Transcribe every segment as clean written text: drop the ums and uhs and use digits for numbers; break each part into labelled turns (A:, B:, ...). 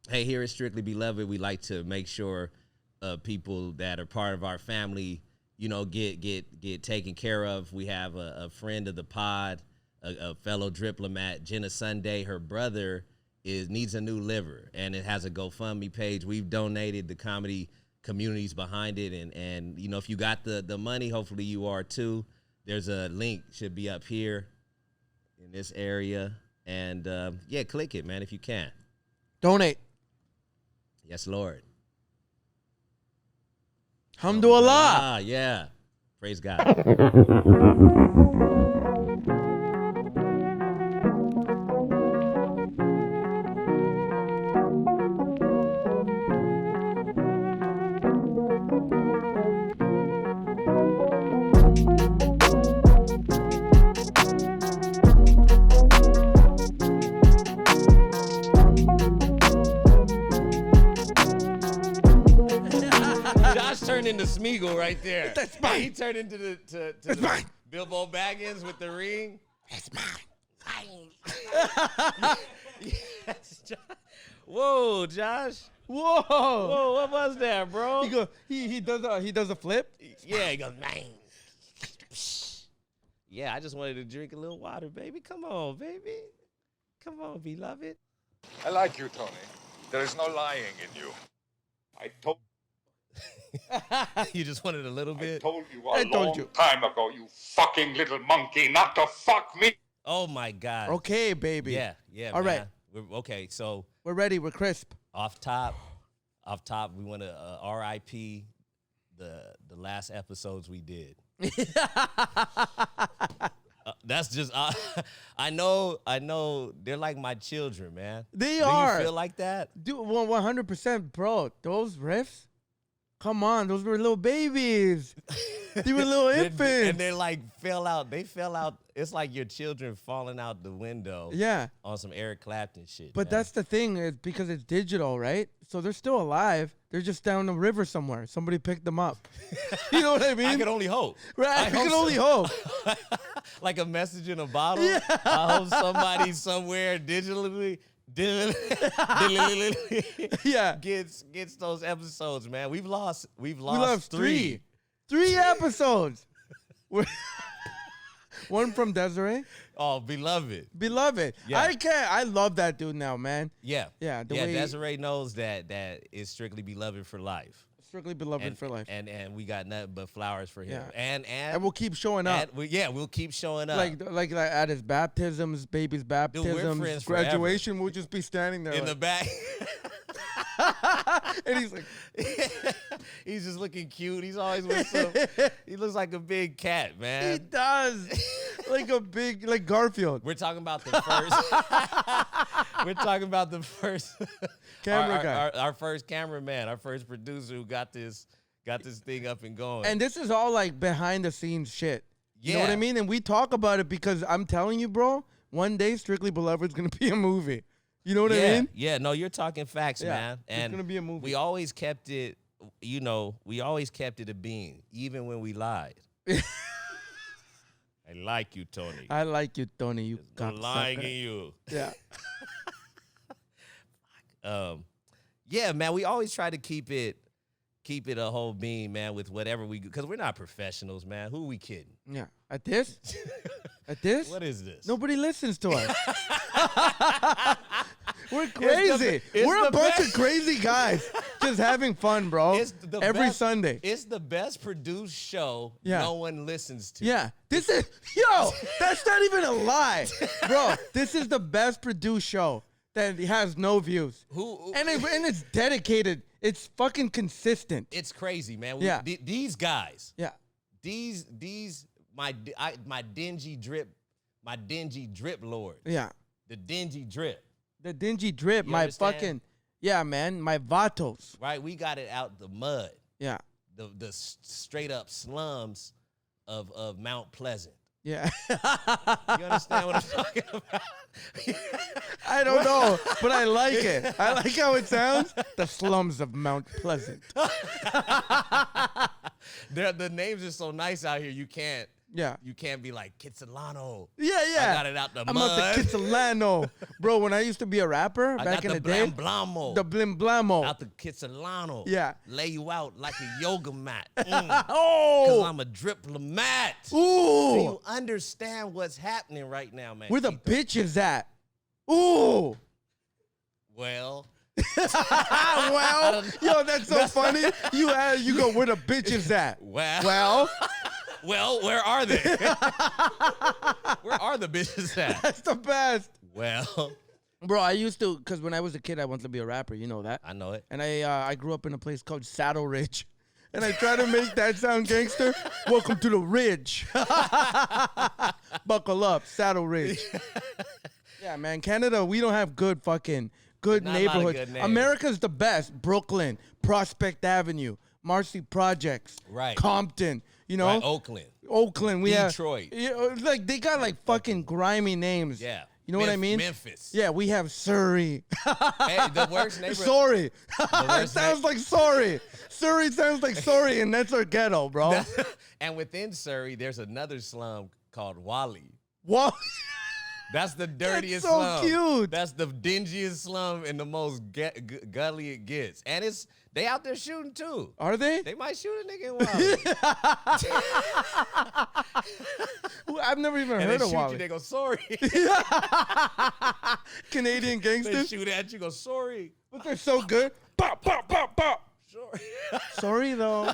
A: hey, here at Strictly Beloved, we like to make sure people that are part of our family, get taken care of. We have a friend of the pod, a fellow Driplomat, Jenna Sunde. Her brother needs a new liver, and it has a GoFundMe page. We've donated, the comedy communities behind it, and if you got the money, hopefully you are too. There's a link, should be up here in this area, and click it, man, if you can.
B: Donate.
A: Yes, Lord.
B: Alhamdulillah.
A: Yeah. Praise God. Turned into Smeagol right there.
B: That's mine.
A: He turned into the
B: mine.
A: Bilbo Baggins with the ring.
B: That's mine.
A: Yes, Josh. Whoa, Josh.
B: Whoa.
A: Whoa, what was that, bro?
B: He does a flip.
A: Yeah, he goes, man. Yeah, I just wanted to drink a little water, baby. Come on, baby. Come on, beloved.
C: I like you, Tony. There is no lying in you. I told
A: You just wanted a little bit?
C: I told you a long time ago, you fucking little monkey, not to fuck me.
A: Oh, my God.
B: Okay, baby.
A: Yeah,
B: All
A: man.
B: right.
A: Okay, so.
B: We're ready. We're crisp.
A: Off top, we want to RIP the last episodes we did. That's just I know they're like my children, man.
B: They
A: Do
B: are.
A: you feel like that?
B: Dude, 100%, bro. Those riffs, come on, those were little babies. They were little infants.
A: And they like fell out. They fell out. It's like your children falling out the window.
B: Yeah.
A: On some Eric Clapton shit.
B: But
A: man.
B: that's the thing, is because it's digital, right? So they're still alive. They're just down the river somewhere. Somebody picked them up. You know what I mean?
A: I can only hope.
B: Right, I can only hope.
A: Like a message in a bottle.
B: Yeah.
A: I hope somebody somewhere digitally
B: Yeah.
A: gets those episodes, man. We lost
B: three episodes. One from Desiree.
A: Oh, beloved.
B: Yeah. I love that dude now, man.
A: Yeah.
B: Yeah.
A: Desiree knows that is Strictly Beloved for life.
B: Strictly Beloved for life.
A: And we got nothing but flowers for him.
B: Yeah.
A: And
B: we'll keep showing up.
A: We'll keep showing up.
B: Like at his baptisms, baby's baptisms,
A: friends
B: graduation,
A: forever.
B: we'll just be standing there
A: in the back.
B: And he's like,
A: he's just looking cute. He's always with some. He looks like a big cat, man.
B: he does. like Garfield.
A: We're talking about the first. We're talking about the first
B: Camera guy.
A: Our first cameraman, our first producer who got this thing up and going.
B: And this is all like behind the scenes shit. You know what I
A: Yeah.
B: mean? And we talk about it because I'm telling you, bro, one day Strictly Beloved is going to be a movie. You know what I mean?
A: Yeah, no, you're talking facts, man. And
B: it's going to be a movie.
A: we always kept it, a being, even when we lied. I like you, Tony.
B: I like you, Tony. You
A: no lying in you.
B: Yeah.
A: Yeah, man, we always try to keep it a whole beam, man, with whatever we do, because we're not professionals, man. Who are we kidding?
B: Yeah. At this? At this?
A: What is this?
B: Nobody listens to us. We're crazy. We're a bunch of crazy guys just having fun, bro. Every Sunday.
A: It's the best produced show no one listens to.
B: Yeah. This is, that's not even a lie. Bro, this is the best produced show that has no views. And it's dedicated. It's fucking consistent.
A: It's crazy, man.
B: Yeah.
A: These guys.
B: Yeah.
A: My dingy drip lord.
B: Yeah.
A: The dingy drip.
B: The dingy drip,
A: You
B: my
A: understand?
B: fucking, man, my vatos.
A: Right? We got it out the mud.
B: Yeah.
A: The straight up slums of Mount Pleasant.
B: Yeah.
A: You understand what I'm talking about?
B: I don't know, but I like it. I like how it sounds. The slums of Mount Pleasant.
A: The names are so nice out here. You can't
B: Yeah.
D: You can't be like Kitsilano.
B: Yeah.
D: I got it out the
B: I'm
D: mud.
B: out the Kitsilano. Bro, when I used to be a rapper back in the day.
D: Blamo.
B: The Blimblamo.
D: Out the Kitsilano.
B: Yeah.
D: Lay you out like a yoga mat.
B: Oh.
D: Because I'm a Driplomat.
B: Ooh.
D: Do you understand what's happening right now, man?
B: Where the bitches at? Ooh.
D: Well.
B: Well, yo, that's so funny. You go, where the bitches at?
D: Well, where are they? Where are the bitches at?
B: That's the best.
D: Well,
B: bro, I used to, because when I was a kid, I wanted to be a rapper. You know that.
D: I know it.
B: And I grew up in a place called Saddle Ridge. And I try to make that sound gangster. Welcome to the Ridge. Buckle up, Saddle Ridge. Yeah, man, Canada, we don't have good neighborhoods. America's the best. Brooklyn, Prospect Avenue, Marcy Projects,
D: right?
B: Compton, you know,
D: right, Oakland,
B: we
D: Detroit.
B: have like they got like fucking grimy names.
D: Yeah,
B: you know what I mean?
D: Memphis.
B: Yeah, we have Surrey.
D: Hey, the worst neighborhood.
B: Sorry, it sounds like sorry. Surrey sounds like sorry, and that's our ghetto, bro.
D: And within Surrey, there's another slum called Wally.
B: What?
D: That's the dirtiest
B: That's so
D: slum.
B: cute.
D: That's the dingiest slum and the most gully it gets. And they out there shooting too.
B: Are they?
D: They might shoot a nigga in Wally.
B: I've never even
D: And
B: heard
D: they
B: of
D: shoot
B: Wally.
D: you, they go, sorry.
B: Canadian
D: They
B: gangsters.
D: shoot at you, go, sorry.
B: But they're so good. Pop, pop, pop, pop.
D: Sorry.
B: Sorry though.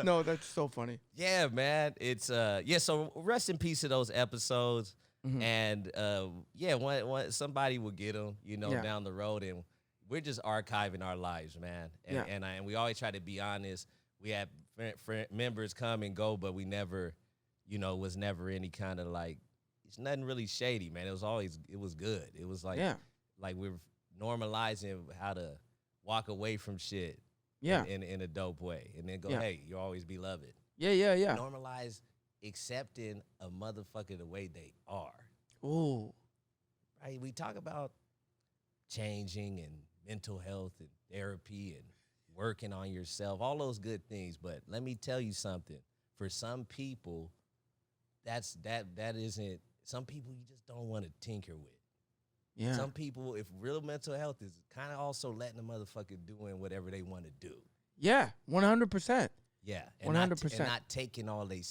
B: No, that's so funny.
D: Yeah, man. It's so rest in peace to those episodes.
B: Mm-hmm.
D: And one somebody will get them, down the road, and we're just archiving our lives, man. And we always try to be honest. We have members come and go, but we never, was never any kind of like, it's nothing really shady, man. It was good. It was like we're normalizing how to walk away from shit.
B: Yeah.
D: In a dope way. And then go, hey, you'll always be beloved.
B: Yeah.
D: Normalize accepting a motherfucker the way they are.
B: Ooh.
D: Right? We talk about changing and mental health and therapy and working on yourself, all those good things. But let me tell you something. For some people, that isn't, some people you just don't want to tinker with.
B: Yeah.
D: Some people, if real mental health is kind of also letting a motherfucker doing whatever they want to do.
B: Yeah, 100%.
D: Yeah,
B: 100%.
D: And not taking all they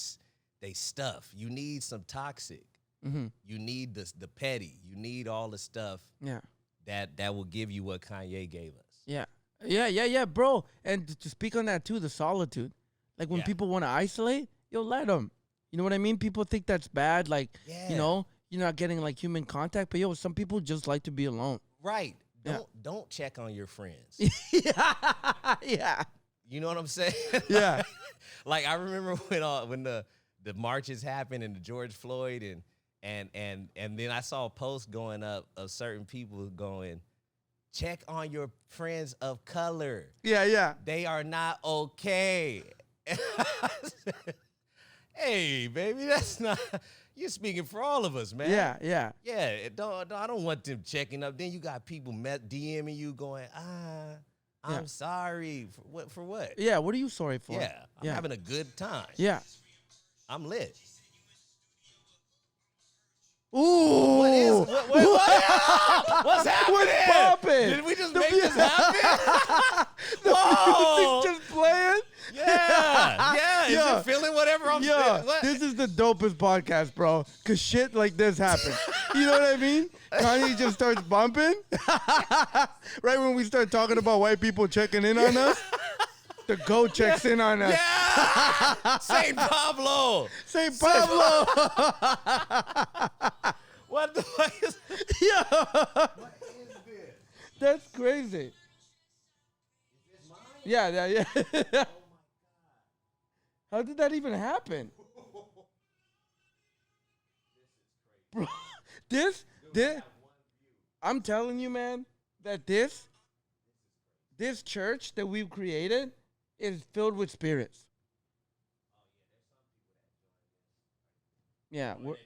D: stuff. You need some toxic.
B: Mm-hmm.
D: You need the petty. You need all the stuff.
B: Yeah.
D: That will give you what Kanye gave us.
B: Yeah, bro. And to speak on that too, the solitude. Like when people want to isolate, let them. You know what I mean? People think that's bad. Like, you're not getting like human contact, but some people just like to be alone.
D: Right. Don't check on your friends.
B: Yeah.
D: You know what I'm saying?
B: Yeah.
D: Like I remember when the marches happened and the George Floyd and then I saw a post going up of certain people going, check on your friends of color.
B: Yeah.
D: They are not okay. Hey, baby, that's not. You're speaking for all of us, man.
B: Yeah.
D: Yeah, I don't want them checking up. Then you got people DMing you going, I'm sorry. For what?
B: Yeah, what are you sorry for?
D: Yeah, I'm having a good time.
B: Yeah.
D: I'm lit.
B: Ooh.
D: What's happening?
B: What's popping?
D: Did we just make this happen?
B: The music's just playing?
D: Yeah. Is
B: Yeah.
D: it feeling whatever I'm feeling? What?
B: This is the dopest podcast, bro. Because shit like this happens. You know what I mean? Kanye just starts bumping. Right when we start talking about white people checking in on us, the GOAT checks in on us.
D: Yeah! St. Pablo!
B: St. Pablo!
D: What the fuck is
B: Yeah.
D: What is this?
B: That's crazy.
D: Is this mine?
B: Yeah.
D: Oh my God.
B: How did that even happen? Bro, this, I'm telling you, man, that this church that we've created is filled with spirits. Yeah,
D: At your own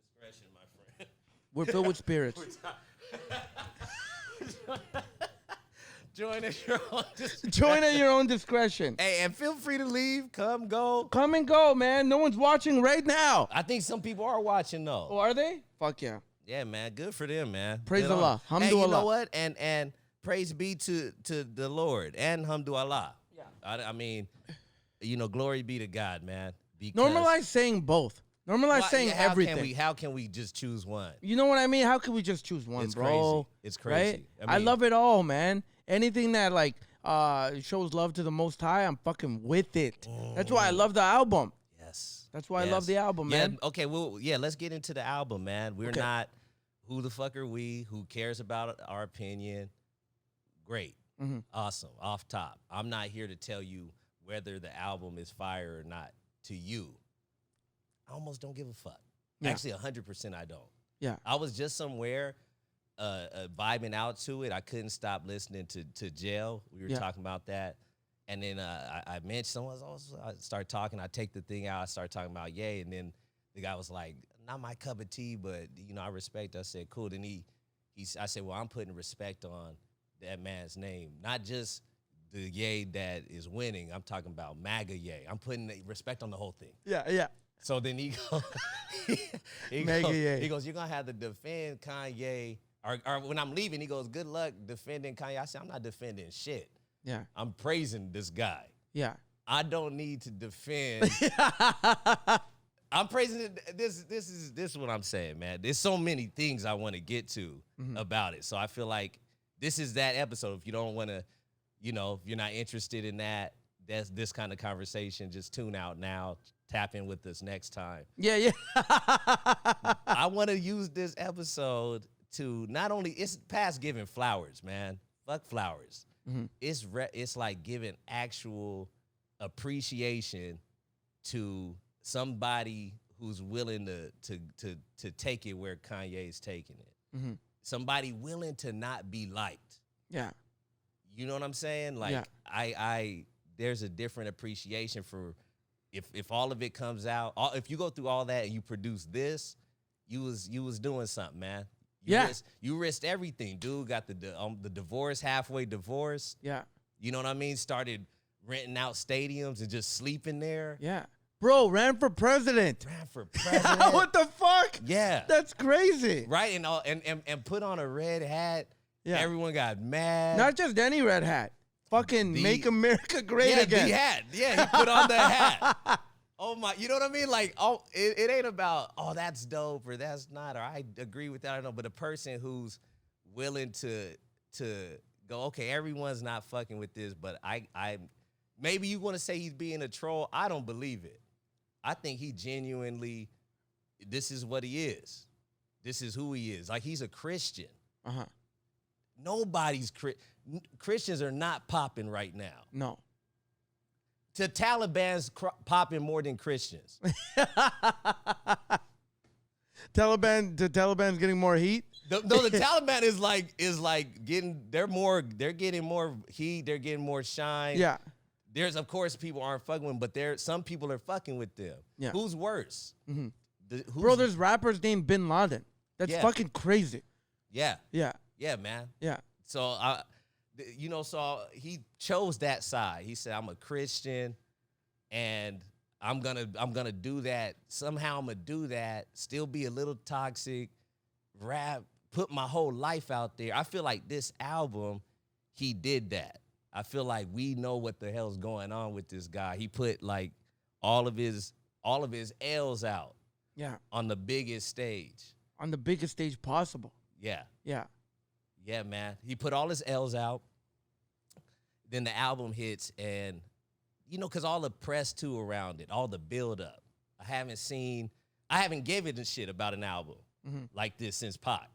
D: discretion, my friend.
B: we're filled with spirits.
D: Join at your own discretion.
B: Join at your own discretion.
D: Hey, and feel free to leave. Come, go.
B: Come and go, man. No one's watching right now.
D: I think some people are watching, though.
B: Oh, are they? Fuck yeah.
D: Yeah, man. Good for them, man.
B: Praise
D: Good
B: Allah.
D: on. Hey, you
B: Hamdulillah.
D: know what? And praise be to the Lord and hamdulillah.
B: Yeah.
D: I mean, glory be to God, man. Because
B: Normalize saying both. Normalize saying everything.
D: How can we just choose one?
B: You know what I mean? How can we just choose one,
D: It's
B: bro?
D: crazy. It's crazy.
B: Right? I love it all, man. Anything that like shows love to the Most High, I'm fucking with it. That's why I love the album.
D: Yes.
B: That's why I love the album, man.
D: Okay, let's get into the album, man. We're not who the fuck are we? Who cares about our opinion? Great.
B: Mm-hmm.
D: Awesome. Off top. I'm not here to tell you whether the album is fire or not to you. I almost don't give a fuck.
B: Yeah.
D: Actually, 100% I don't.
B: Yeah.
D: I was just somewhere vibing out to it. I couldn't stop listening to Jail. We were talking about that. And then I mentioned someone else. I started talking. I take the thing out. I started talking about Ye. And then the guy was like, not my cup of tea, but, I respect. I said, cool. Then I said, well, I'm putting respect on that man's name. Not just the Ye that is winning. I'm talking about MAGA Ye. I'm putting respect on the whole thing.
B: Yeah, yeah.
D: So then he goes, he goes, you're going to have to defend Kanye. Or when I'm leaving, he goes, good luck defending Kanye. I said, I'm not defending shit.
B: Yeah.
D: I'm praising this guy.
B: Yeah.
D: I don't need to defend. I'm praising it. This is what I'm saying, man. There's so many things I want to get to about it. So I feel like this is that episode. If you don't want to, if you're not interested in that's this kind of conversation, just tune out now. Tap in with us next time.
B: Yeah, yeah.
D: I want to use this episode to not only, it's past giving flowers, man. Fuck flowers.
B: Mm-hmm.
D: It's like giving actual appreciation to somebody who's willing to take it where Kanye's taking it.
B: Mm-hmm.
D: Somebody willing to not be liked.
B: Yeah.
D: You know what I'm saying? Like I there's a different appreciation for if all of it comes out, if you go through all that and you produce this, you was doing something, man. You risked everything, dude. Got the divorce, halfway divorced.
B: Yeah.
D: You know what I mean? Started renting out stadiums and just sleeping there.
B: Yeah. Bro, ran for president. What the fuck?
D: Yeah.
B: That's crazy.
D: Right? And put on a red hat.
B: Yeah.
D: Everyone got mad.
B: Not just any red hat. Fucking Make America Great Again.
D: The hat. Yeah, he put on the hat. Oh my, you know what I mean? Like, it ain't about, that's dope or that's not, or I agree with that, I don't know. But a person who's willing to go, okay, everyone's not fucking with this, but I maybe you want to say he's being a troll. I don't believe it. I think he genuinely, this is what he is. This is who he is. Like, he's a Christian.
B: Uh-huh.
D: Christians are not popping right now.
B: No.
D: The Taliban's popping more than Christians.
B: Taliban's getting more heat.
D: The Taliban is like getting they're getting more heat, they're getting more shine.
B: Yeah.
D: There's of course people aren't fucking with them, but some people are fucking with them.
B: Yeah.
D: Who's worse?
B: Mm-hmm. Bro, there's rappers named Bin Laden. That's fucking crazy.
D: Yeah.
B: Yeah.
D: Yeah, man.
B: Yeah.
D: So so he chose that side. He said, I'm a Christian and I'm gonna do that. Somehow I'm gonna do that, still be a little toxic, rap, put my whole life out there. I feel like this album, he did that. I feel like we know what the hell's going on with this guy. He put like all of his L's out.
B: Yeah.
D: On the biggest stage.
B: On the biggest stage possible.
D: Yeah.
B: Yeah.
D: Yeah, man. He put all his L's out. Then the album hits and, because all the press too around it, all the build up. I haven't given a shit about an album like this since Pac.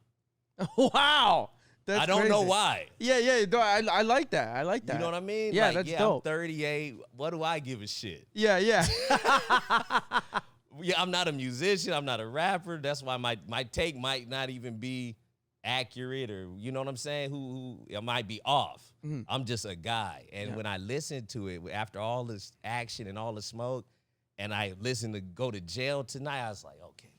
B: Wow.
D: I don't know why.
B: Yeah. I like that. I like that.
D: You know what I mean?
B: Yeah, that's dope.
D: I'm 38. What do I give a shit?
B: Yeah.
D: Yeah, I'm not a musician. I'm not a rapper. That's why my take might not even be accurate, or you know what I'm saying? Who it might be off. Mm-hmm. I'm just a guy, and when I listened to it after all this action and all the smoke, and I listened to Go to Jail tonight, I was like, okay,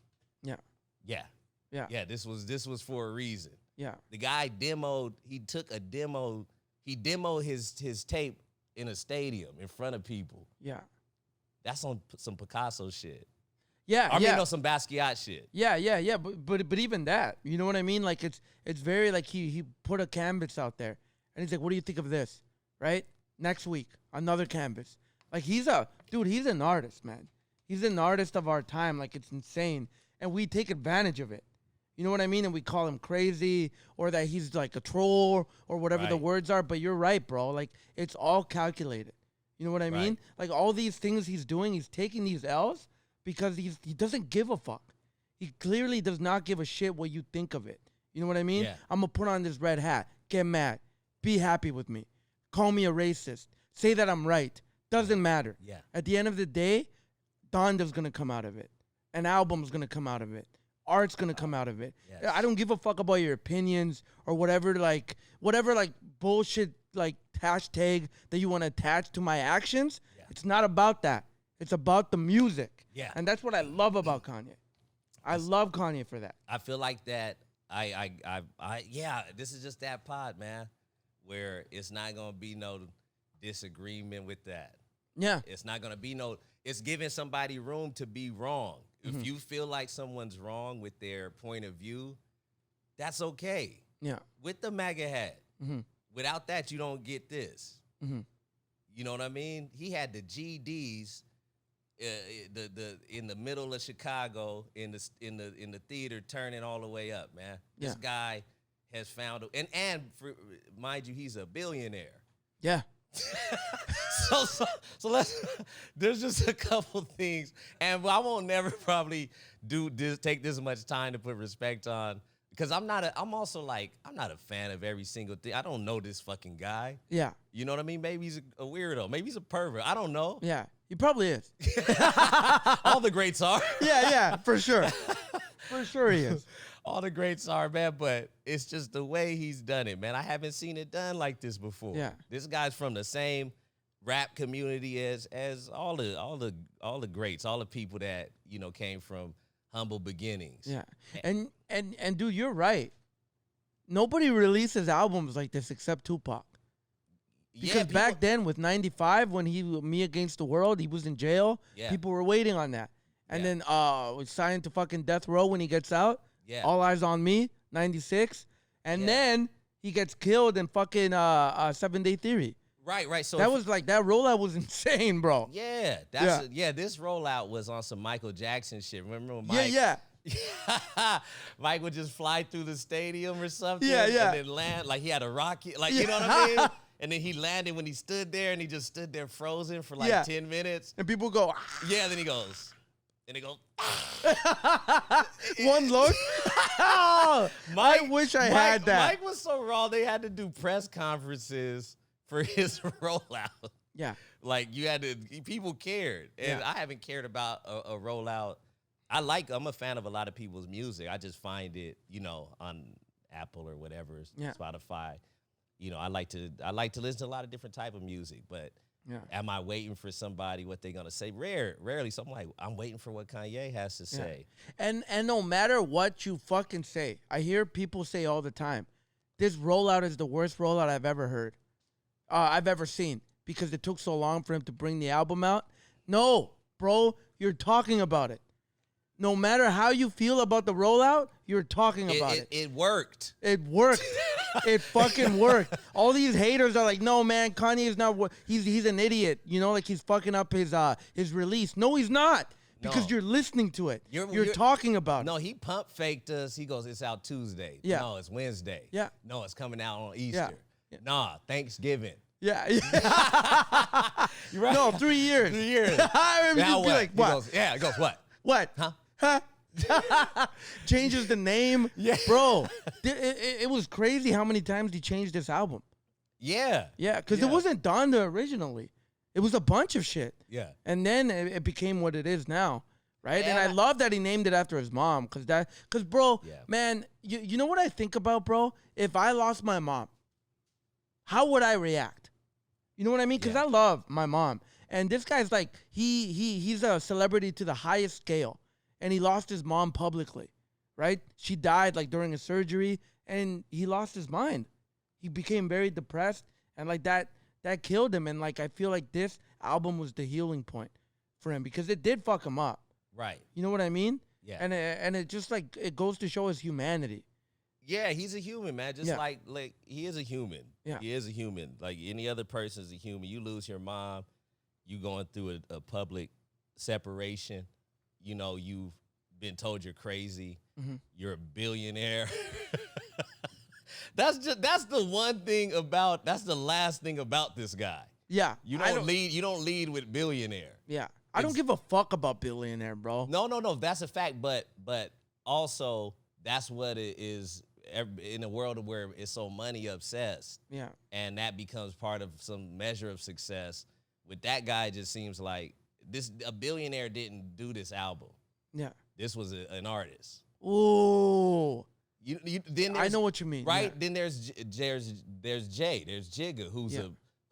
D: yeah. This was for a reason.
B: Yeah.
D: The guy demoed. He took a demo. he demoed his tape in a stadium in front of people.
B: Yeah.
D: That's on some Picasso shit.
B: Yeah,
D: I mean, no, some Basquiat shit.
B: Yeah. But even that, you know what I mean? Like it's very like he put a canvas out there, and he's like, "What do you think of this?" Right? Next week, another canvas. Like he's an artist, man. He's an artist of our time. Like it's insane, and we take advantage of it. You know what I mean? And we call him crazy, or that he's like a troll, or whatever the words are. But you're right, bro. Like it's all calculated. You know what I mean? Like all these things he's doing, he's taking these L's. Because he doesn't give a fuck. He clearly does not give a shit what you think of it. You know what I mean?
D: Yeah.
B: I'm going to put on this red hat. Get mad. Be happy with me. Call me a racist. Say that I'm right. Doesn't matter.
D: Yeah.
B: At the end of the day, Donda's going to come out of it. An album's going to come out of it. Art's going to come out of it.
D: Yes.
B: I don't give a fuck about your opinions or whatever bullshit like hashtag that you want to attach to my actions. Yeah. It's not about that. It's about the music.
D: Yeah.
B: And that's what I love about Kanye. I love Kanye for that.
D: I feel like that this is just that pod, man, where it's not going to be no disagreement with that.
B: Yeah.
D: It's not going to be it's giving somebody room to be wrong. If you feel like someone's wrong with their point of view, that's okay.
B: Yeah.
D: With the MAGA hat. Without that, you don't get this. You know what I mean? He had the GDs in the middle of Chicago in the theater turning all the way up, man. This guy has found and for, mind you, he's a billionaire.
B: Yeah.
D: so let's there's just a couple things, and I won't never probably take this much time to put respect on, because I'm not a fan of every single thing. I don't know this fucking guy.
B: Yeah.
D: You know what I mean? Maybe he's a weirdo. Maybe he's a pervert. I don't know.
B: Yeah. He probably is.
D: All the greats are.
B: Yeah, for sure. For sure he is.
D: All the greats are, man, but it's just the way he's done it, man. I haven't seen it done like this before.
B: Yeah.
D: This guy's from the same rap community as all the greats, all the people that, you know, came from humble beginnings.
B: Yeah. And dude, you're right. Nobody releases albums like this except Tupac. Because back then with 95, when Me Against the World, he was in jail. Yeah. People were waiting on that. And then was signed to fucking death row when he gets out. Yeah. All Eyes on Me, 96. And then he gets killed in fucking 7 Day Theory.
D: Right. So
B: that was like, that rollout was insane, bro.
D: Yeah. This rollout was on some Michael Jackson shit. Remember when Mike?
B: Yeah.
D: Mike would just fly through the stadium or something.
B: Yeah.
D: And then land like he had a rocket. Like, you know what I mean? And then he landed when he stood there, and he just stood there frozen for like 10 minutes.
B: And people go,
D: yeah, then he goes. And he goes,
B: one look. I wish I had that.
D: Mike was so raw, they had to do press conferences for his rollout.
B: Yeah.
D: Like people cared. And I haven't cared about a rollout. I'm a fan of a lot of people's music. I just find it, you know, on Apple or whatever, Spotify. You know, I like to listen to a lot of different type of music, but am I waiting for somebody, what they're gonna say? Rarely. So I'm waiting for what Kanye has to say.
B: And no matter what you fucking say, I hear people say all the time, this rollout is the worst rollout I've ever heard. I've ever seen, because it took so long for him to bring the album out. No, bro, you're talking about it. No matter how you feel about the rollout, you're talking about it.
D: It worked.
B: It worked. It fucking worked. All these haters are like, no, man, Kanye is not. He's an idiot. You know, like he's fucking up his release. No, he's not. Because you're listening to it. You're talking about it.
D: No, he pump faked us. He goes, it's out Tuesday.
B: Yeah.
D: No, it's Wednesday.
B: Yeah.
D: No, it's coming out on Easter. Yeah. Nah, Thanksgiving.
B: Yeah.
D: You're right.
B: No, 3 years.
D: 3 years.
B: I remember
D: now
B: just be like, what?
D: He goes, what?
B: What?
D: Huh?
B: Changes the name.
D: Yeah.
B: Bro, it was crazy how many times he changed this album.
D: Yeah.
B: Yeah, because it wasn't Donda originally. It was a bunch of shit.
D: Yeah.
B: And then it became what it is now, right? And I love that he named it after his mom, because bro, man, you know what I think about, bro? If I lost my mom, how would I react? You know what I mean? Because I love my mom. And this guy's like, he's a celebrity to the highest scale. And he lost his mom publicly, right? She died like during a surgery, and he lost his mind. He became very depressed, And like that killed him. And like I feel like this album was the healing point for him because it did fuck him up.
D: Right.
B: You know what I mean?
D: Yeah.
B: And it just like it goes to show his humanity.
D: Yeah, he's a human, man. Just like he is a human.
B: Yeah.
D: He is a human. Like any other person is a human. You lose your mom, you going through a public separation. You know, you've been told you're crazy.
B: Mm-hmm.
D: You're a billionaire. That's the last thing about this guy.
B: Yeah.
D: You don't lead with billionaire.
B: Yeah. I don't give a fuck about billionaire, bro.
D: No, that's a fact, but also that's what it is in a world where it's so money obsessed.
B: Yeah.
D: And that becomes part of some measure of success. With that guy, it just seems like a billionaire didn't do this album.
B: Yeah.
D: This was an artist.
B: Ooh.
D: Then
B: I know what you mean.
D: Right?
B: Yeah.
D: Then there's Jay, there's Jigga,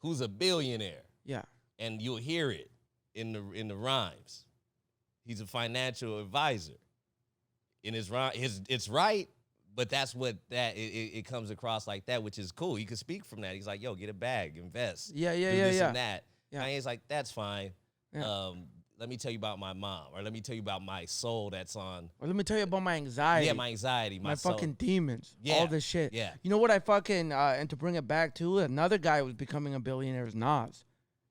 D: who's a billionaire.
B: Yeah.
D: And you'll hear it in the rhymes. He's a financial advisor. In his rhyme, it's right, but that's what it comes across like that, which is cool. He could speak from that. He's like, yo, get a bag, invest.
B: Yeah.
D: Do this and that.
B: Yeah.
D: And he's like, that's fine.
B: Yeah.
D: Let me tell you about my mom, or let me tell you about my soul that's on.
B: Or let me tell you about my anxiety.
D: Yeah, my anxiety,
B: my
D: soul.
B: fucking demons.
D: Yeah.
B: All this shit.
D: Yeah.
B: You know what I fucking and to bring it back to another guy who was becoming a billionaire is Nas.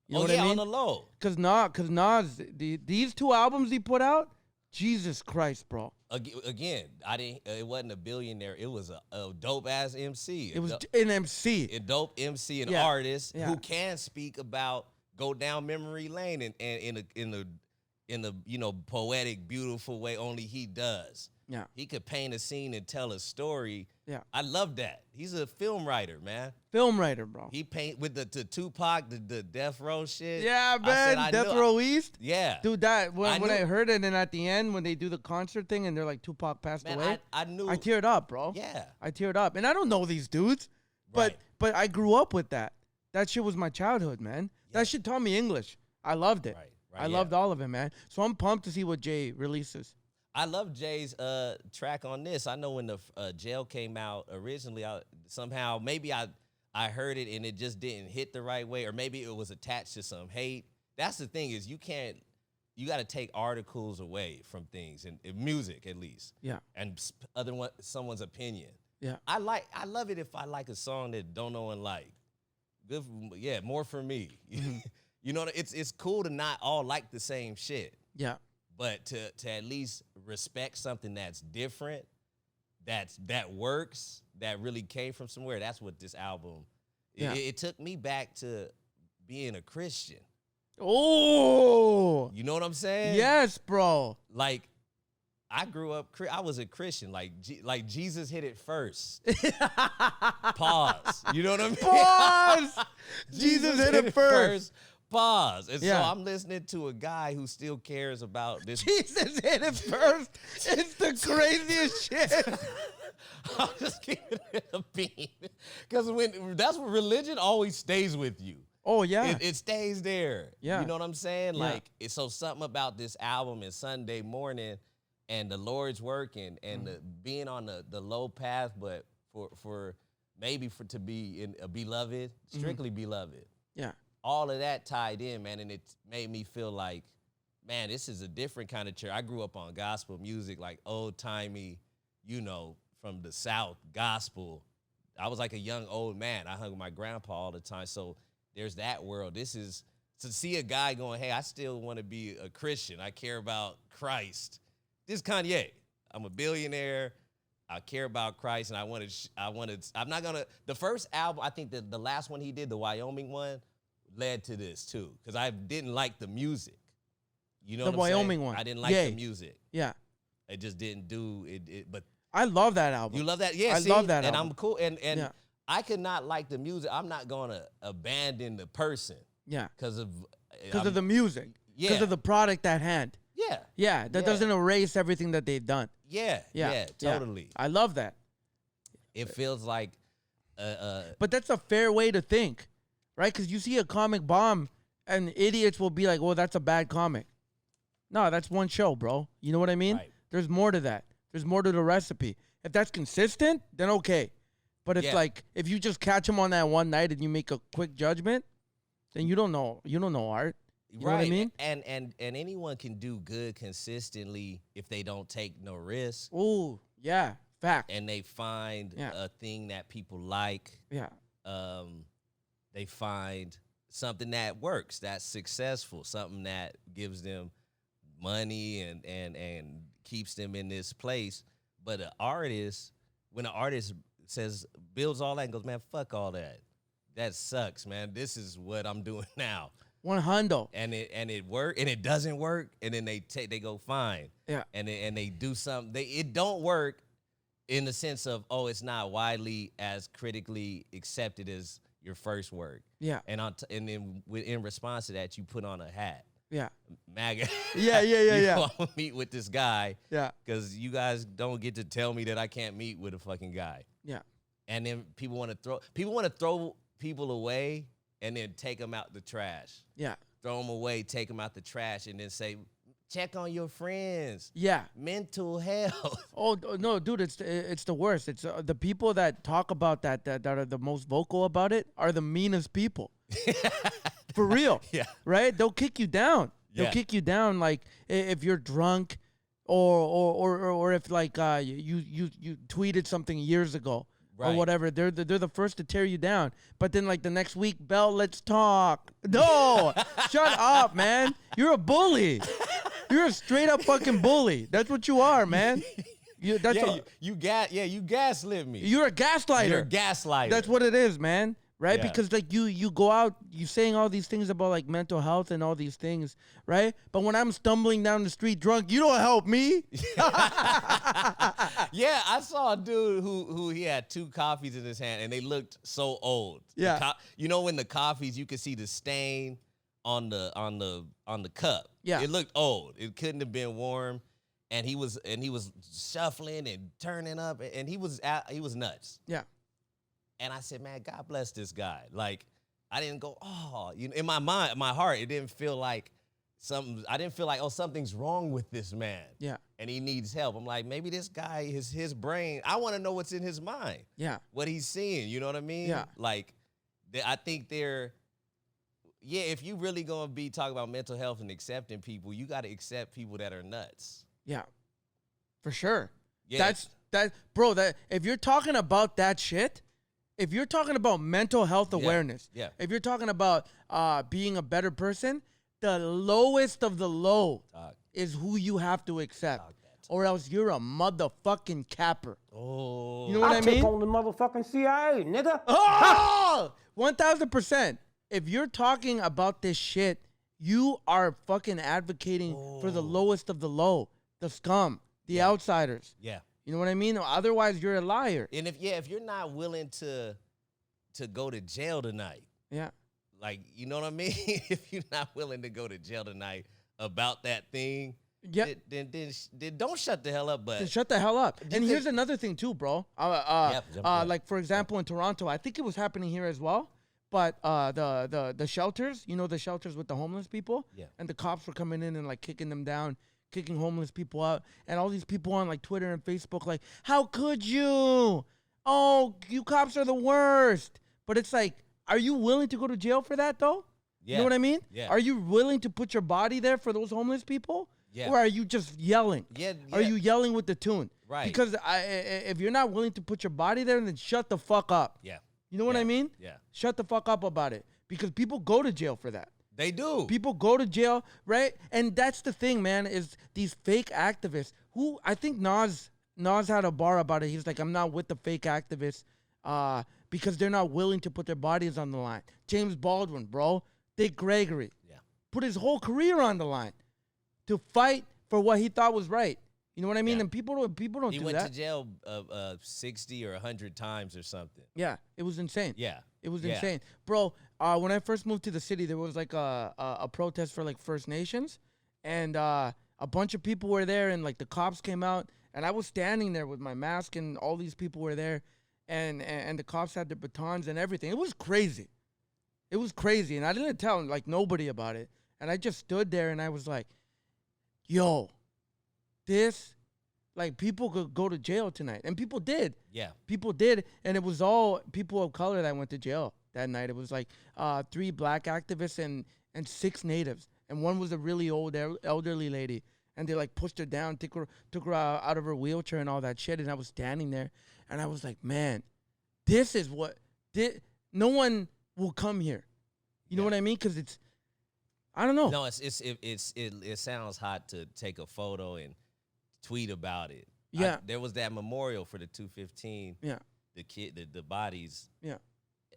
B: You know what I mean?
D: On the low.
B: Cause Nas, these two albums he put out, Jesus Christ, bro.
D: Again, it wasn't a billionaire. It was a dope ass MC.
B: It was an MC.
D: A dope MC, an artist who can speak about go down memory lane and in the poetic, beautiful way only he does.
B: Yeah.
D: He could paint a scene and tell a story.
B: Yeah.
D: I love that. He's a film writer, man.
B: Film writer, bro.
D: He paint with the Tupac, the Death Row shit.
B: Yeah, man. Death Row East.
D: Yeah.
B: Dude, when I heard it, and at the end, when they do the concert thing, and they're like, Tupac passed away.
D: I knew.
B: I teared up, bro.
D: Yeah.
B: I teared up. And I don't know these dudes, but I grew up with that. That shit was my childhood, man. Yeah. That shit taught me English. I loved it. Right, I loved all of it, man. So I'm pumped to see what Jay releases.
D: I love Jay's track on this. I know when the Jail came out originally, somehow maybe I heard it and it just didn't hit the right way, or maybe it was attached to some hate. That's the thing is you got to take articles away from things and music at least.
B: Yeah.
D: And someone's opinion.
B: Yeah.
D: I love it if I like a song that don't know one like. Good, more for me. You know, it's cool to not all like the same shit.
B: Yeah.
D: But to at least respect something that's different, that works, that really came from somewhere. That's what this album.
B: Yeah.
D: It took me back to being a Christian.
B: Oh,
D: you know what I'm saying?
B: Yes, bro.
D: Like I grew up. I was a Christian. Like Jesus hit it first. Pause. You know what I mean?
B: Pause. Jesus hit it first.
D: Pause. And so I'm listening to a guy who still cares about this.
B: Jesus hit it first. It's the craziest shit.
D: I'm just keeping it a bean. Because that's what religion always stays with you.
B: Oh, yeah.
D: It stays there.
B: Yeah.
D: You know what I'm saying?
B: Yeah.
D: Like, so something about this album and Sunday morning and the Lord's work and being on the low path, but to be in a beloved, strictly beloved.
B: Yeah.
D: All of that tied in, man, and it made me feel like, man, this is a different kind of church. I grew up on gospel music, like old-timey, from the South, gospel. I was like a young old man. I hung with my grandpa all the time, so there's that world. This is, to see a guy going, hey, I still want to be a Christian. I care about Christ. This is Kanye. I'm a billionaire. I care about Christ, and I'm not going to, the first album, I think the last one he did, the Wyoming one, led to this too, because I didn't like the music. You know
B: the
D: what I'm
B: Wyoming
D: saying?
B: one.
D: I didn't like the music.
B: Yeah.
D: It just didn't do it. But
B: I love that album.
D: You love that? Yeah.
B: I love that
D: and
B: album.
D: I'm cool. And I could not like the music. I'm not gonna abandon the person.
B: Yeah.
D: Because of
B: the music.
D: Yeah.
B: Because of the product at hand.
D: Yeah.
B: Yeah. That doesn't erase everything that they've done.
D: Yeah. Yeah. Totally.
B: I love that.
D: It feels like.
B: But that's a fair way to think. Right? Because you see a comic bomb and idiots will be like, well, that's a bad comic. No, that's one show, bro. You know what I mean?
D: Right.
B: There's more to that. There's more to the recipe. If that's consistent, then okay. But it's like if you just catch him on that one night and you make a quick judgment, then you don't know art. You know what I mean?
D: And anyone can do good consistently if they don't take no risk.
B: Oh, yeah. Fact.
D: And they find a thing that people like.
B: Yeah.
D: They find something that works, that's successful, something that gives them money and keeps them in this place. But when an artist builds all that and goes, man, fuck all that. That sucks, man. This is what I'm doing now.
B: 100.
D: And it work and it doesn't work, and then they go fine.
B: Yeah.
D: And they do something. It don't work in the sense of, oh, it's not widely as critically accepted as your first work.
B: Yeah.
D: And then in response to that, you put on a hat.
B: Yeah.
D: MAGA.
B: Yeah.
D: You want to meet with this guy.
B: Yeah.
D: Because you guys don't get to tell me that I can't meet with a fucking guy.
B: Yeah.
D: And then people want to throw people away and then take them out the trash.
B: Yeah.
D: Throw them away, take them out the trash, and then say, check on your friends.
B: Yeah.
D: Mental health.
B: Oh no, dude, it's the worst. It's the people that talk about that are the most vocal about it are the meanest people. For real.
D: Yeah.
B: Right? They'll kick you down. They'll
D: Yeah.
B: kick you down like if you're drunk or if like you tweeted something years ago. Or
D: Right.
B: whatever, they're the first to tear you down. But then, like the next week, Bell, let's talk. No, shut up, man. You're a bully. You're a straight up fucking bully. That's what you are, man. You
D: gaslit me.
B: You're a gaslighter.
D: You're a gaslighter.
B: That's what it is, man. Right?
D: Yeah.
B: Because like you go out, you saying all these things about like mental health and all these things, right? But when I'm stumbling down the street drunk, you don't help me.
D: Yeah, I saw a dude who he had 2 coffees in his hand and they looked so old.
B: Yeah.
D: You know when the coffees you could see the stain on the cup.
B: Yeah.
D: It looked old. It couldn't have been warm. And he was shuffling and turning up and he was nuts.
B: Yeah.
D: And I said, man, God bless this guy. Like, I didn't go, in my mind, my heart, it didn't feel like I didn't feel like, oh, something's wrong with this man.
B: Yeah.
D: And he needs help. I'm like, maybe this guy is his brain. I want to know what's in his mind.
B: Yeah.
D: What he's seeing. You know what I mean?
B: Yeah.
D: Like, I think if you really going to be talking about mental health and accepting people, you got to accept people that are nuts.
B: Yeah. For sure.
D: Yeah.
B: Bro, if you're talking about that shit, if you're talking about mental health awareness, if you're talking about being a better person, the lowest of the low is who you have to accept. Or else you're a motherfucking capper.
D: Oh.
B: You know what I mean?
E: Take on the motherfucking CIA, nigga.
B: Oh! 1,000%. If you're talking about this shit, you are fucking advocating for the lowest of the low, the scum, the outsiders.
D: Yeah.
B: You know what I mean? Otherwise, you're a liar.
D: And if you're not willing to go to jail tonight,
B: Yeah.
D: like, you know what I mean? If you're not willing to go to jail tonight about that thing,
B: Yeah.
D: then don't shut the hell up. But
B: Then shut the hell up. And here's another thing too, bro.
D: Yeah.
B: Like for example, in Toronto, I think it was happening here as well. But the shelters, you know, the shelters with the homeless people.
D: Yeah.
B: And the cops were coming in and like kicking them down, kicking homeless people out, and all these people on like Twitter and Facebook, like, how could you? Oh, you cops are the worst. But it's like, are you willing to go to jail for that though?
D: Yeah.
B: You know what I mean?
D: Yeah.
B: Are you willing to put your body there for those homeless people?
D: Yeah.
B: Or are you just yelling?
D: Yeah.
B: Are you yelling with the tune?
D: Right.
B: Because if you're not willing to put your body there, then shut the fuck up.
D: Yeah.
B: You know what I mean?
D: Yeah.
B: Shut the fuck up about it. Because people go to jail for that.
D: They do.
B: People go to jail, right? And that's the thing, man, is these fake activists who I think Nas had a bar about it. He's like, I'm not with the fake activists because they're not willing to put their bodies on the line. James Baldwin, bro. Dick Gregory.
D: Yeah.
B: Put his whole career on the line to fight for what he thought was right. You know what I mean?
D: Yeah.
B: And people don't
D: He
B: do
D: went
B: that.
D: to jail 60 or 100 times or something.
B: Yeah, it was insane.
D: Yeah.
B: It was
D: Yeah.
B: insane. Bro, when I first moved to the city, there was like a protest for like First Nations. And a bunch of people were there and like the cops came out. And I was standing there with my mask and all these people were there. And the cops had their batons and everything. It was crazy. It was crazy. And I didn't tell like nobody about it. And I just stood there and I was like, yo, this like people could go to jail tonight, and people did.
D: Yeah.
B: People did, and it was all people of color that went to jail that night. It was like 3 black activists and 6 natives, and one was a really old elderly lady, and they like pushed her down, took her out of her wheelchair and all that shit. And I was standing there, and I was like, man, this is what no one will come here. You know what I mean? Because it's, I don't know.
D: No, it sounds hot to take a photo and tweet about it.
B: Yeah.
D: There was that memorial for the 215.
B: Yeah.
D: The bodies.
B: Yeah.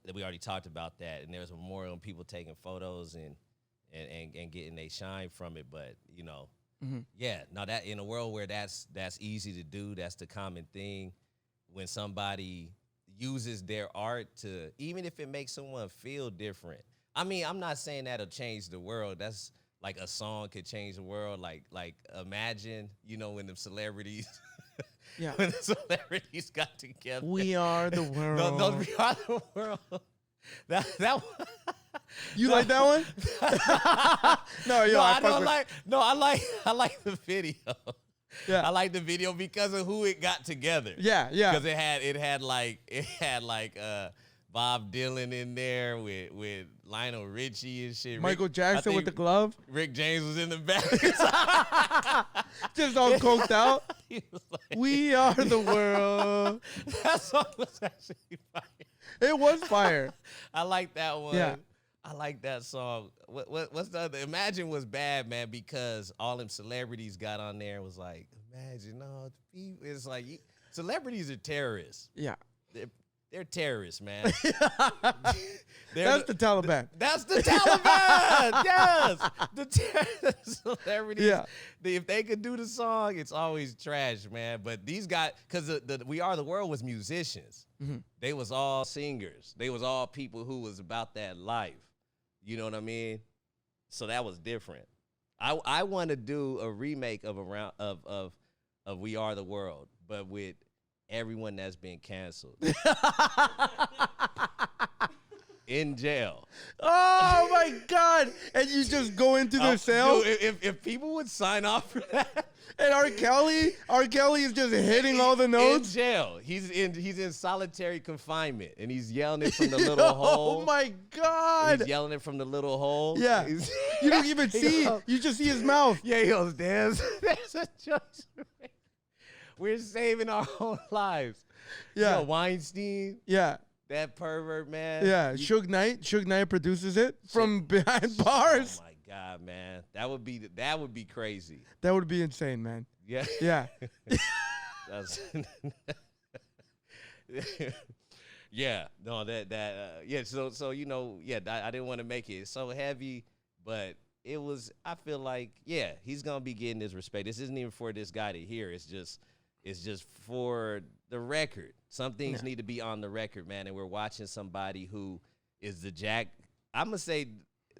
D: That we already talked about that, and there was a memorial and people taking photos and getting they shine from it. But you know, yeah. Now that in a world where that's easy to do, that's the common thing. When somebody uses their art to, even if it makes someone feel different. I mean, I'm not saying that'll change the world. That's like a song could change the world. Like imagine, you know, when the celebrities,
B: Yeah.
D: when the celebrities got together.
B: We are the world.
D: No, we are the world. That
B: You like that one? No, yo,
D: I don't like. No, I like the video.
B: Yeah.
D: I like the video because of who it got together.
B: Yeah.
D: Because it had like Bob Dylan in there with Lionel Richie and shit.
B: Michael Jackson with the glove.
D: Rick James was in the back.
B: Just all coked out.
D: He was like,
B: We are the world.
D: that song was actually fire.
B: It was fire.
D: I like that one.
B: Yeah.
D: I like that song. What's the other? Imagine was bad, man, because all them celebrities got on there and was like, imagine all the people. It's like celebrities are terrorists.
B: Yeah.
D: They're terrorists, man.
B: That's the Taliban.
D: That's the Taliban. Yes, the celebrities.
B: Yeah.
D: If they could do the song, it's always trash, man. But these guys, because the We Are the World was musicians. They was all singers. They was all people who was about that life. You know what I mean? So that was different. I want to do a remake of We Are the World, but with everyone that's been canceled. In jail.
B: Oh my God. And you just go into their cell.
D: Dude, if people would sign off for that.
B: And R. Kelly is just hitting all the
D: In
B: notes.
D: jail. He's in solitary confinement, and he's yelling it from the little hole.
B: Oh my God.
D: He's yelling it from the little hole.
B: Yeah. You don't even see. You just see his mouth.
D: Yeah, he goes, there's a choice. We're saving our own lives.
B: Yeah.
D: You know, Weinstein,
B: Yeah.
D: that pervert, man.
B: Yeah. Suge Knight produces it from behind bars.
D: Oh my God, man. That would be crazy.
B: That would be insane, man.
D: Yeah.
B: Yeah.
D: That's yeah. No, yeah. So you know, yeah. I didn't want to make it so heavy, but it was. I feel like, yeah, he's gonna be getting this respect. This isn't even for this guy to hear. It's just for the record. Some things need to be on the record, man. And we're watching somebody who is I'm gonna say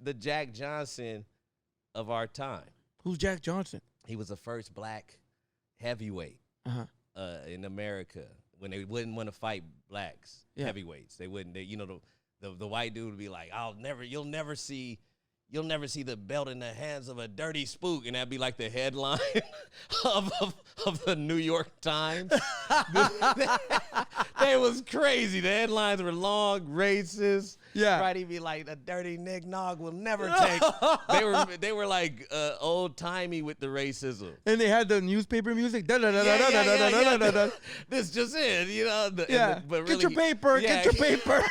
D: the Jack Johnson of our time.
B: Who's Jack Johnson?
D: He was the first black heavyweight in America when they wouldn't want to fight blacks, heavyweights. They wouldn't. You know, the white dude would be like, you'll never see the belt in the hands of a dirty spook, and that'd be like the headline of the New York Times. They was crazy. The headlines were long, racist.
B: Yeah.
D: Right, he'd be like, a dirty nignog will never take. They were like old timey with the racism.
B: And they had the newspaper music.
D: This just it, you know. But really,
B: get your paper. Get your paper.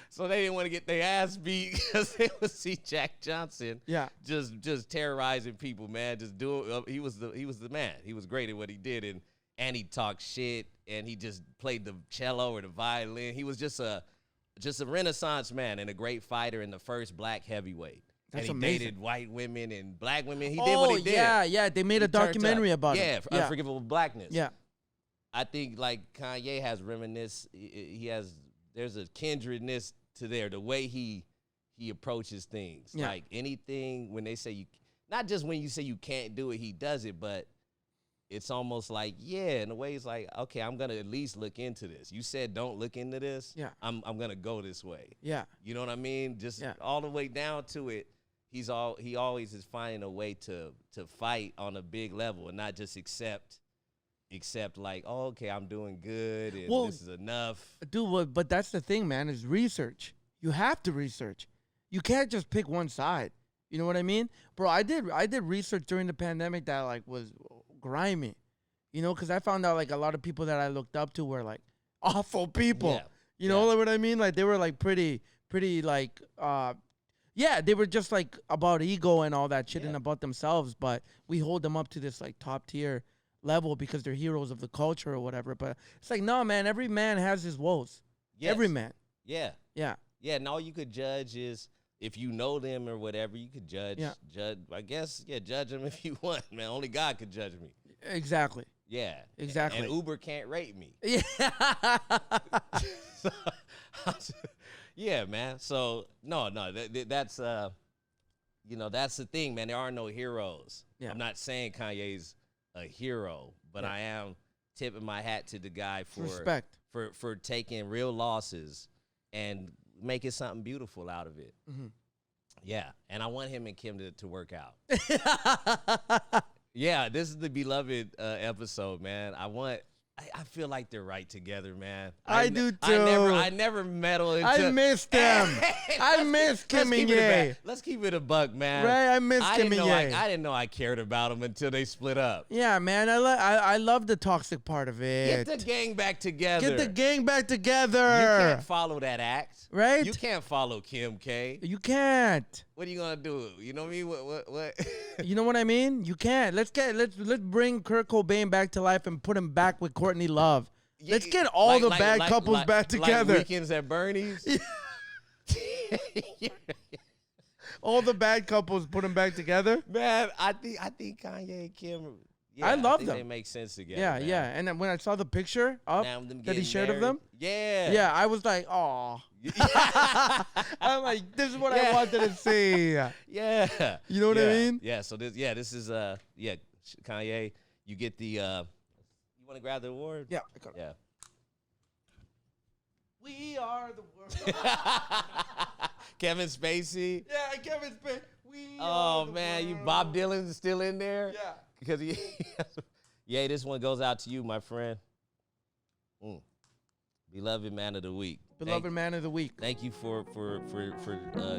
D: So they didn't want to get their ass beat because they would see Jack Johnson, just terrorizing people, man. Just doing. He was the man. He was great at what he did, and he talked shit, and he just played the cello or the violin. He was just a Renaissance man and a great fighter and the first black heavyweight.
B: That's
D: and he
B: amazing.
D: dated white women and black women. He did what he did.
B: Yeah. They made a documentary about it.
D: Yeah, Unforgivable Blackness.
B: Yeah.
D: I think like Kanye has there's a kindredness to there, the way he approaches things.
B: Yeah.
D: Like anything, when they say not just when you say you can't do it, he does it, but it's almost like, in a way it's like, okay, I'm gonna at least look into this. You said don't look into this.
B: Yeah.
D: I'm gonna go this way.
B: Yeah.
D: You know what I mean? Just all the way down to it. he always is finding a way to fight on a big level and not just accept like, oh, okay, I'm doing good and this is enough.
B: Dude, but that's the thing, man, is research. You have to research. You can't just pick one side. You know what I mean? Bro, I did research during the pandemic that like was grimy. You know, because I found out like a lot of people that I looked up to were like awful people.
D: Yeah.
B: You know what I mean? Like they were like pretty like they were just like about ego and all that shit and about themselves, but we hold them up to this like top tier level because they're heroes of the culture or whatever. But it's like, no, man, every man has his woes.
D: Yes.
B: Every man.
D: Yeah.
B: Yeah.
D: Yeah, and all you could judge is if you know them or whatever, you could judge. I guess, judge them if you want, man. Only God could judge me.
B: Exactly.
D: Yeah.
B: Exactly.
D: And Uber can't rate me.
B: Yeah.
D: Yeah, man. So, no, that's, that's the thing, man. There are no heroes. Yeah. I'm not saying Kanye's a hero, but I am tipping my hat to the guy for
B: respect
D: for taking real losses and making something beautiful out of it. Mm-hmm. Yeah, and I want him and Kim to work out. Yeah, this is the beloved episode, man. I feel like they're right together, man.
B: I do too.
D: I never meddle into.
B: I miss them. I miss Kim and Ye.
D: Let's keep it a buck, man.
B: Right, I miss Kim and Ye.
D: I didn't know I cared about them until they split up.
B: Yeah, man. I love the toxic part of it.
D: Get the gang back together.
B: Get the gang back together.
D: You can't follow that act,
B: right?
D: You can't follow Kim K.
B: You can't.
D: What are you gonna do? You know what I mean? What?
B: You know what I mean? You can't. Let's bring Kurt Cobain back to life and put him back with Courtney Love. Let's get all the bad couples back together.
D: Like Weekends at Bernie's.
B: All the bad couples, put them back together.
D: Man, I think Kanye and Kim. Yeah,
B: I love them.
D: They make sense together.
B: Yeah,
D: man.
B: yeah. And then when I saw the picture that he shared
D: married.
B: of them,
D: yeah,
B: I was like, oh. I'm like, this is what I wanted to see.
D: Yeah,
B: you know what I mean?
D: Yeah. So this is Kanye. You get the. You want to grab the award?
B: Yeah, I got it.
D: Yeah.
B: We are the world.
D: Kevin Spacey.
B: Yeah, Kevin Spacey.
D: Oh man, you Bob Dylan's still in there?
B: Yeah.
D: Because this one goes out to you, my friend. Beloved man of the week.
B: Beloved man of the week.
D: Thank you for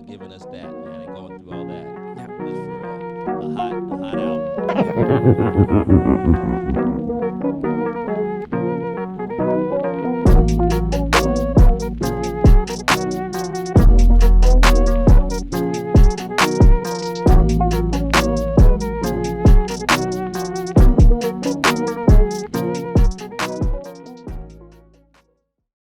D: giving us that, man, and going through all that.
B: Yeah.
D: Just for a hot album.